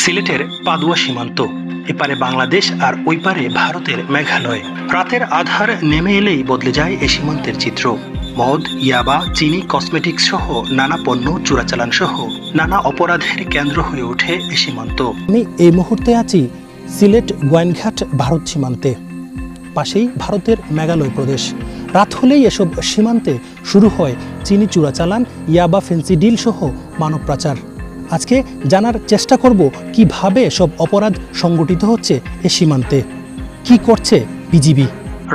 সিলেটের পাদুয়া সীমান্ত, এপারে বাংলাদেশ আর ওই পারে ভারতের মেঘালয়। রাতের আধার নেমে এলেই বদলে যায় এ সীমান্তের চিত্র। মদ, ইয়াবা, চিনি, কসমেটিক্স সহ নানা পণ্য চোরাচালান সহ নানা অপরাধের কেন্দ্র হয়ে ওঠে এ সীমান্ত। আমি এই মুহূর্তে আছি সিলেট গোয়েনঘাট ভারত সীমান্তে, পাশেই ভারতের মেঘালয় প্রদেশ। রাত হলেই এসব সীমান্তে শুরু হয় চিনি চোরাচালান, ইয়াবা, ফেন্সি ডিল সহ মানব পাচার। আজকে জানার চেষ্টা করব কিভাবে এসব অপরাধ সংগঠিত হচ্ছে এ সীমান্তে, কি করছে বিজিবি।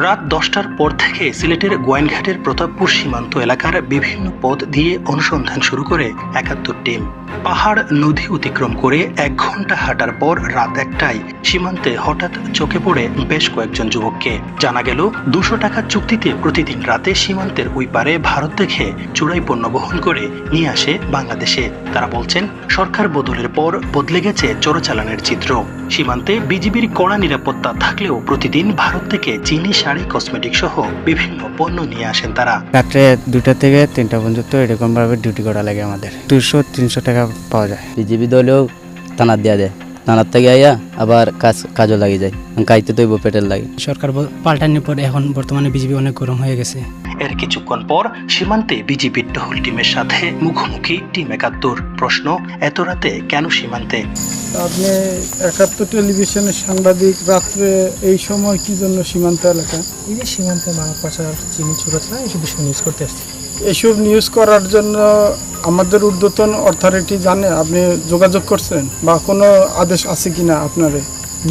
রাত 10টার পর থেকে সিলেটের গোয়েনঘাটের প্রতাপপুর সীমান্ত এলাকার বিভিন্ন পথ দিয়ে অনুসন্ধান শুরু করে 71 টিম। পাহাড় নদী অতিক্রম করে 1 ঘন্টা হাঁটার পর রাত 1টায় সীমান্তে হঠাৎ চোখে পড়ে বেশ কয়েকজন যুবককে। জানা গেল 200 টাকার চুক্তিতে প্রতিদিন রাতে সীমান্তের ওই পারে ভারত থেকে চোরাই পণ্য বহন করে নিয়ে আসে বাংলাদেশে। তারা বলছেন, সরকার বদলের পর বদলে গেছে চোরাচালানের চিত্র। সীমান্তে বিজিবির কড়া নিরাপত্তা থাকলেও প্রতিদিন ভারত থেকে চিনি, শাড়ি, কসমেটিক সহ বিভিন্ন পণ্য নিয়ে আসেন তারা। রাত্রে 2টা থেকে 3টা পর্যন্ত এরকম ভাবে ডিউটি করা লাগে আমাদের। 200-300 টাকা পাওয়া যায়। বিজিবি দলেও থানার দেওয়া যায়, থানার থেকে আইয়া আবার কাজও লাগে যায়, খাইতে তৈব পেটের লাগে। সরকার পাল্টানোর পর এখন বর্তমানে বিজিবি অনেক গরম হয়ে গেছে। এর কিছুক্ষণ পর সীমান্তে বিজিবির টহল টিমের সাথে মুখোমুখি টিম 71। প্রশ্ন, এত রাতে কেন সীমান্তে? আপনি 71 টেলিভিশনের সাংবাদিক, রাত্রে এই সময় কি জন্য সীমান্ত এলাকা? এই যে সীমান্তে মানব পাচার, চিনি চোরাচালান এইসব বিষয় নিউজ করতে আসছে। এসব নিউজ করার জন্য আমাদের ঊর্ধ্বতন অথরিটি জানে? আপনি যোগাযোগ করছেন বা কোনো আদেশ আছে কিনা আপনারে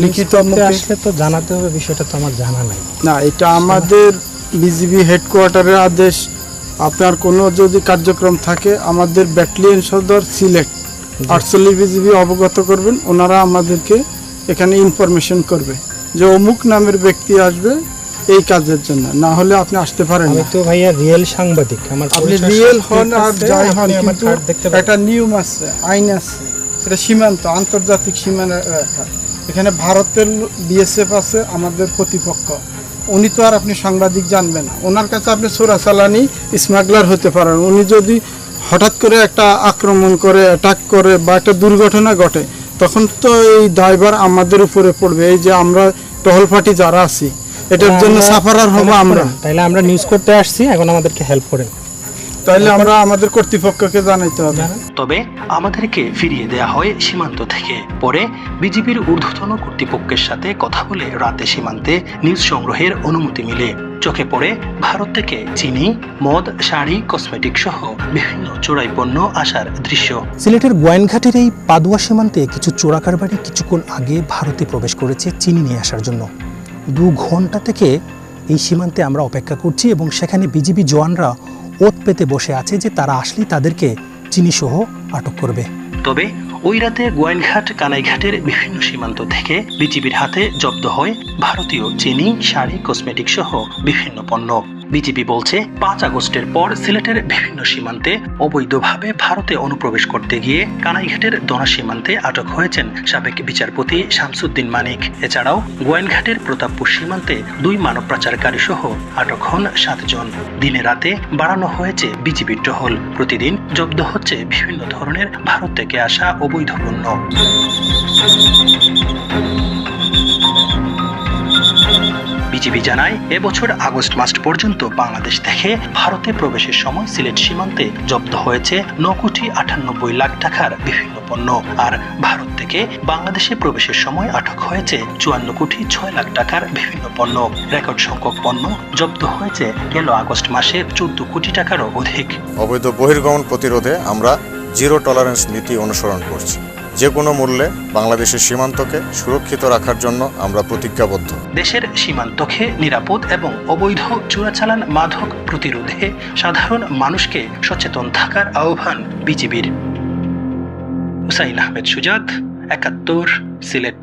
লিখিত? আসলে তো জানাতে হবে, বিষয়টা তো আমার জানা নাই। না, এটা আমাদের বিজিবি হেডকোয়ার্টারের আদেশ। আপনার কোনো যদি কার্যক্রম থাকে আমাদের ব্যাটালিয়ন সদর সিলেট 48 বিজিবি অবগত করবেন। ওনারা আমাদেরকে এখানে ইনফরমেশন করবে যে অমুক নামের ব্যক্তি আসবে এই কাজের জন্য, না হলে আপনি আসতে পারেন আমি না। তো ভাইয়া রিয়েল সাংবাদিক, আমার আপনি রিয়েল হন আর যাই হন, কিন্তু একটা নিয়ম আছে, আইন আছে। এটা সীমান্ত, আন্তর্জাতিক সীমানা রেখা। এখানে ভারতের বিএসএফ আছে আমাদের প্রতিপক্ষ। উনি তো আর আপনি সাংবাদিক জানবেন না, ওনার কাছে আপনি চোরাচালানি স্মাগলার হতে পারেন। উনি যদি হঠাৎ করে একটা আক্রমণ করে, অ্যাটাক করে বা একটা দুর্ঘটনা ঘটে, তখন তো এই দায়ভার আমাদের উপরে পড়বে। এই যে আমরা টহল পার্টি যারা আছি, এটার জন্য সাফারার হবো আমরা। তাইলে আমরা নিউজ করতে আসছি, এখন আমাদেরকে হেল্প করেন। তাইলে আমরা আমাদের কর্তৃপক্ষকে জানাইতে হবে। তবে আমাদেরকে ফিরিয়ে দেয়া হয় সীমান্ত থেকে। পরে বিজিবির ঊর্ধ্বতন কর্তৃপক্ষের সাথে কথা বলে রাতে সীমান্তে নিউজ সংগ্রহের অনুমতি মিলে। চোখে পড়ে ভারত থেকে চিনি, মদ, শাড়ি, কসমেটিক সহ বিভিন্ন চোরাই পণ্য আসার দৃশ্য। সিলেটের গোয়েনঘাটের এই পাদুয়া সীমান্তে কিছু চোরা কারবারি কিছুক্ষণ আগে ভারতে প্রবেশ করেছে চিনি নিয়ে আসার জন্য। 2 ঘন্টা থেকে এই সীমান্তে আমরা অপেক্ষা করছি এবং সেখানে বিজিবি জওয়ানরা ওত পেতে বসে আছে যে তারা আসলেই তাদেরকে চিনি সহ আটক করবে। তবে ওই রাতে গোয়েনঘাট, কানাইঘাটের বিভিন্ন সীমান্ত থেকে বিজিবির হাতে জব্দ হয় ভারতীয় চিনি, শাড়ি, কসমেটিক সহ বিভিন্ন পণ্য। বিজিবি বলছে, 5 আগস্টের পর সিলেটের বিভিন্ন সীমান্তে অবৈধভাবে ভারতে অনুপ্রবেশ করতে গিয়ে কানাইঘাটের দোনা সীমান্তে আটক হয়েছেন সাবেক বিচারপতি শামসুদ্দিন মানিক। এছাড়াও গোয়েনঘাটের প্রতাপপুর সীমান্তে 2 মানব পাচারকারী সহ আটক হন 7 জন। দিনে রাতে বাড়ানো হয়েছে বিজিবির টহল। প্রতিদিন জব্দ হচ্ছে বিভিন্ন ধরনের ভারত থেকে আসা অবৈধ পণ্য। বিজিবি জানায়, এবছর আগস্ট মাস পর্যন্ত বাংলাদেশ থেকে ভারতে প্রবেশের সময় সিলেট সীমান্তে জব্দ হয়েছে 9,98,00,000 টাকার বিভিন্ন পণ্য। আর ভারত থেকে বাংলাদেশে প্রবেশের সময় আটক হয়েছে 54,06,00,000 টাকার বিভিন্ন পণ্য। রেকর্ড সংখ্যক পণ্য জব্দ হয়েছে গেল আগস্ট মাসে 14 কোটি টাকারও অধিক। অবৈধ বহির্গমন প্রতিরোধে আমরা জিরো টলারেন্স নীতি অনুসরণ করছি। যে কোনো মূল্যে বাংলাদেশের সীমান্তকে সুরক্ষিত রাখার জন্য আমরা প্রতিজ্ঞাবদ্ধ। দেশের সীমান্তকে নিরাপদ এবং অবৈধ চোরাচালান, মাদক প্রতিরোধে সাধারণ মানুষকে সচেতন থাকার আহ্বান বিজিবির। হুসাইন আহমেদ সুজাত, 71, সিলেট।